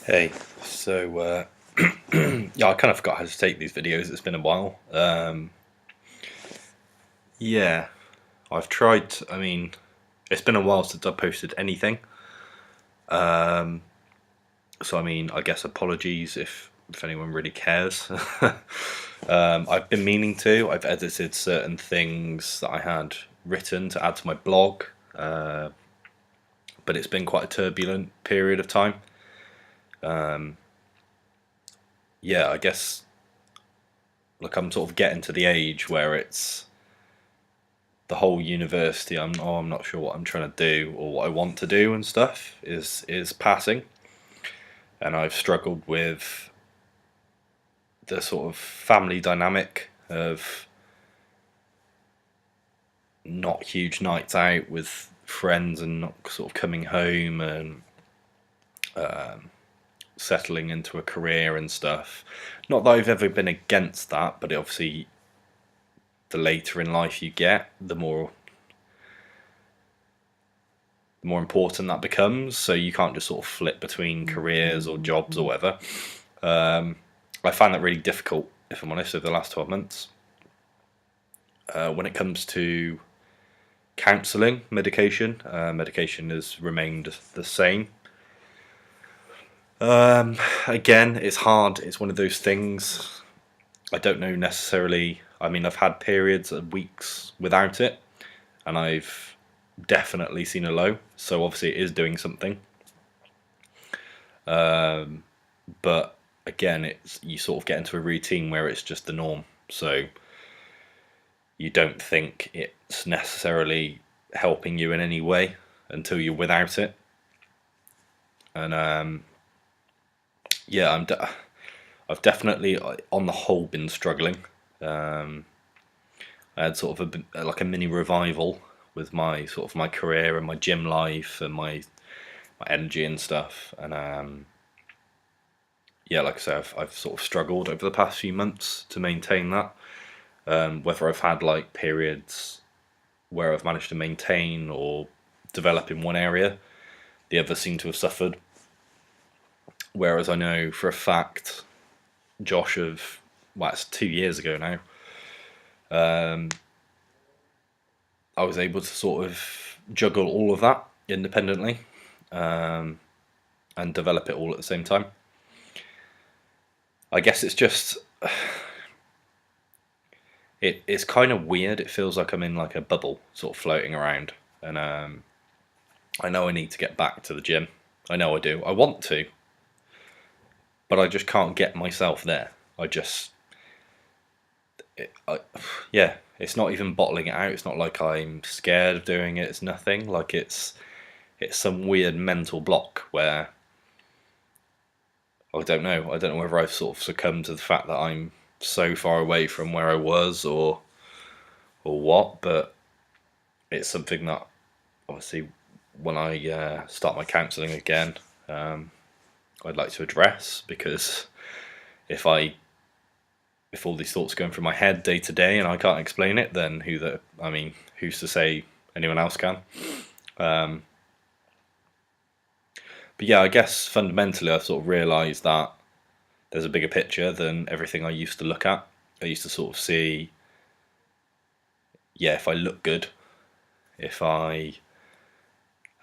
Hey, yeah, I kind of forgot how to take these videos. It's been a while. Yeah, I've tried. It's been a while since I posted anything. So I guess apologies if anyone really cares. I've been meaning to. I've edited certain things that I had written to add to my blog, but it's been quite a turbulent period of time. Yeah, I guess. Look, I'm sort of getting to the age where it's the whole university. I'm not sure what I'm trying to do or what I want to do and stuff is passing, and I've struggled with the sort of family dynamic of not huge nights out with friends and not sort of coming home and settling into a career and stuff. Not that I've ever been against that, but obviously the later in life you get, the more important that becomes. So you can't just sort of flip between careers or jobs or whatever. I find that really difficult, if I'm honest, over the last 12 months. When it comes to counselling, medication has remained the same. Again, it's hard. It's one of those things. I don't know necessarily. I've had periods of weeks without it, and I've definitely seen a low. So obviously, it is doing something. But again, it's you sort of get into a routine where it's just the norm. So you don't think it's necessarily helping you in any way until you're without it. And yeah, I've definitely, on the whole, been struggling. Um, I had sort of like a mini revival with my sort of my career and my gym life and my energy and stuff. And yeah, like I said, I've sort of struggled over the past few months to maintain that. Whether I've had like periods where I've managed to maintain or develop in one area, the others seem to have suffered. Whereas I know for a fact, Josh of, well, it's 2 years ago now, I was able to sort of juggle all of that independently, and develop it all at the same time. I guess it's just, it's kind of weird. It feels like I'm in like a bubble, sort of floating around, and I know I need to get back to the gym. I know I do. I want to, but I just can't get myself there. I just, yeah, it's not even bottling it out. It's not like I'm scared of doing it. It's nothing. Like it's some weird mental block where I don't know. I don't know whether I've sort of succumbed to the fact that I'm so far away from where I was, or what. But it's something that obviously when I start my counselling again, I'd like to address, because if I if all these thoughts are going through my head day to day and I can't explain it, then who's to say anyone else can? But yeah, I guess fundamentally I've sort of realised that there's a bigger picture than everything I used to look at. I used to sort of see, yeah, if I look good, if I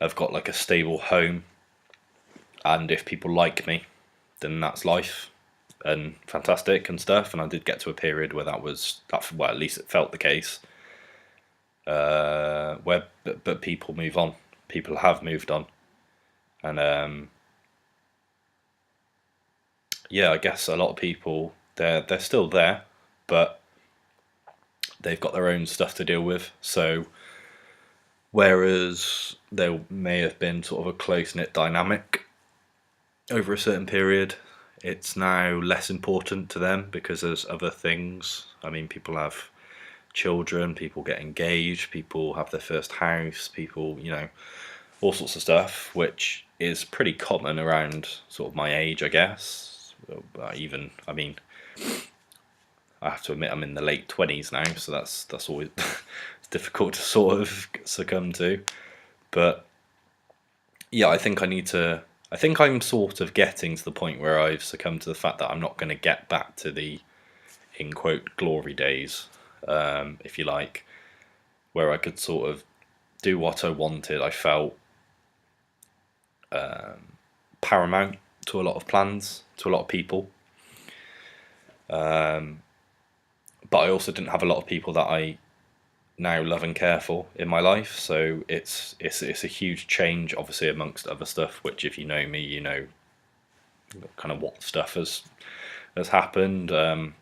have got like a stable home, and if people like me, then that's life and fantastic and stuff. And I did get to a period where well, at least it felt the case. But people move on. People have moved on, and yeah, I guess a lot of people they're still there, but they've got their own stuff to deal with. So whereas there may have been sort of a close knit dynamic over a certain period, it's now less important to them because there's other things. People have children, people get engaged, people have their first house, people, all sorts of stuff, which is pretty common around sort of my age, I guess. I have to admit I'm in the late 20s now, so that's always it's difficult to sort of succumb to. But yeah, I think I think I'm sort of getting to the point where I've succumbed to the fact that I'm not going to get back to the, in quote, glory days, if you like, where I could sort of do what I wanted. I felt paramount to a lot of plans, to a lot of people. But I also didn't have a lot of people that I now love and care for in my life. So it's a huge change, obviously, amongst other stuff. Which, if you know me, you know kind of what stuff has happened. I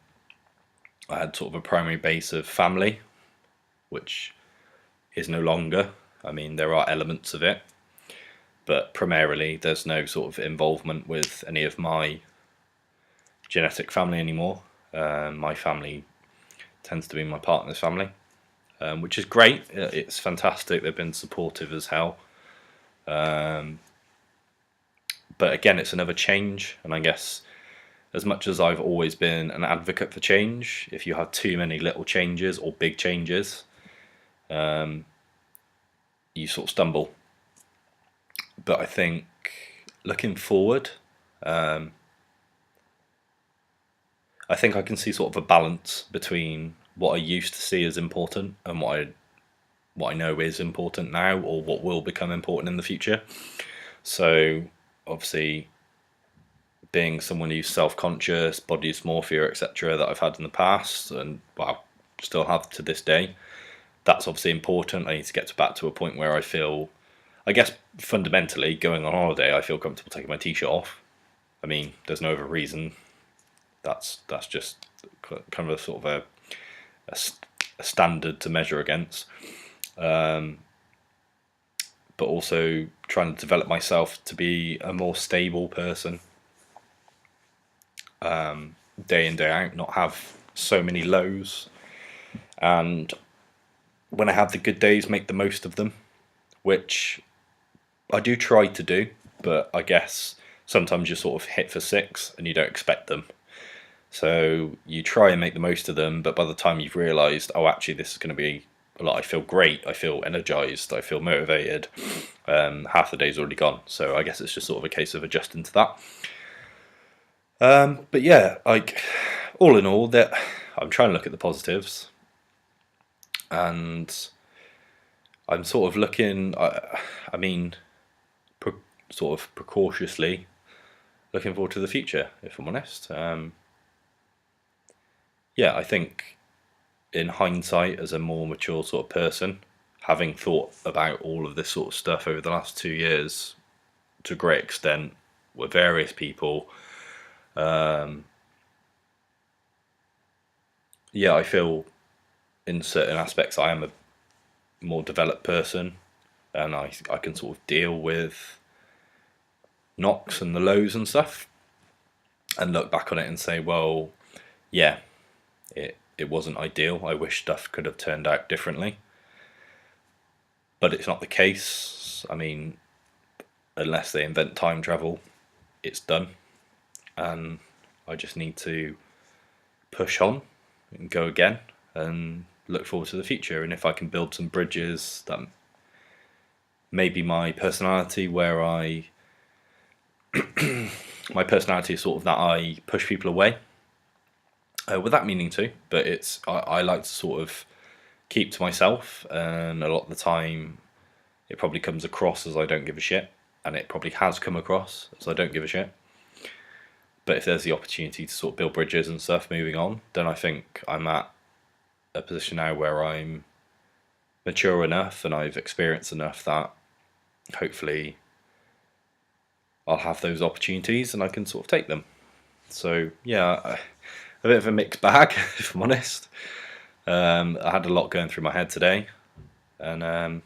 had sort of a primary base of family, which is no longer. I mean, there are elements of it, but primarily there's no sort of involvement with any of my genetic family anymore. My family tends to be my partner's family, which is great. It's fantastic. They've been supportive as hell. But again, it's another change, and I guess as much as I've always been an advocate for change, if you have too many little changes or big changes, you sort of stumble. But I think looking forward, I think I can see sort of a balance between what I used to see as important and what I know is important now, or what will become important in the future. So obviously, being someone who's self-conscious, body dysmorphia, etc., that I've had in the past, and well, still have to this day, that's obviously important. I need to get back to a point where I feel, I guess fundamentally, going on holiday, I feel comfortable taking my t-shirt off. I mean, there's no other reason. That's just kind of a sort of a standard to measure against. But also trying to develop myself to be a more stable person, day in, day out, not have so many lows, and when I have the good days, make the most of them, which I do try to do, but I guess sometimes you sort of hit for six and you don't expect them. So you try and make the most of them, but by the time you've realised, oh, actually, this is going to be a lot, I feel great, I feel energised, I feel motivated, half the day's already gone. So I guess it's just sort of a case of adjusting to that. But yeah, like, all in all, that I'm trying to look at the positives, and I'm sort of looking, I mean, sort of precautiously looking forward to the future, if I'm honest. Yeah, I think in hindsight, as a more mature sort of person, having thought about all of this sort of stuff over the last 2 years to a great extent with various people, yeah, I feel in certain aspects I am a more developed person, and I can sort of deal with knocks and the lows and stuff, and look back on it and say, well, yeah, it wasn't ideal. I wish stuff could have turned out differently, but it's not the case. I mean, unless they invent time travel, it's done, and I just need to push on and go again and look forward to the future. And if I can build some bridges, that maybe my personality, where my personality is sort of that I push people away, without meaning to, but it's I like to sort of keep to myself, and a lot of the time it probably comes across as I don't give a shit, and it probably has come across as I don't give a shit. But if there's the opportunity to sort of build bridges and stuff moving on, then I think I'm at a position now where I'm mature enough and I've experienced enough that hopefully I'll have those opportunities and I can sort of take them. So yeah, a bit of a mixed bag, if I'm honest. I had a lot going through my head today, and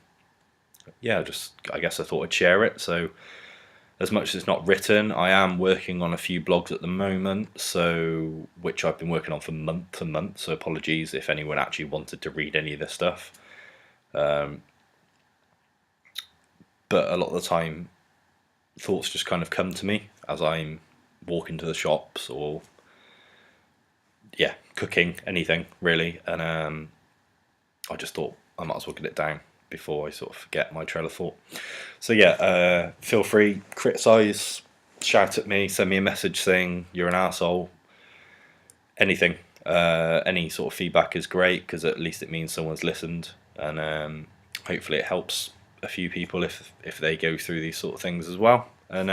yeah, I guess I thought I'd share it. So as much as it's not written, I am working on a few blogs at the moment, so which I've been working on for months and months. So apologies if anyone actually wanted to read any of this stuff. But a lot of the time, thoughts just kind of come to me as I'm walking to the shops, or cooking, anything really, and I just thought I might as well get it down, before I sort of forget my trail of thought. So yeah, feel free, criticise, shout at me, send me a message saying you're an arsehole, anything. Any sort of feedback is great, because at least it means someone's listened, and hopefully it helps a few people if they go through these sort of things as well. And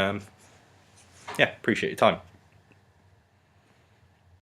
yeah, appreciate your time.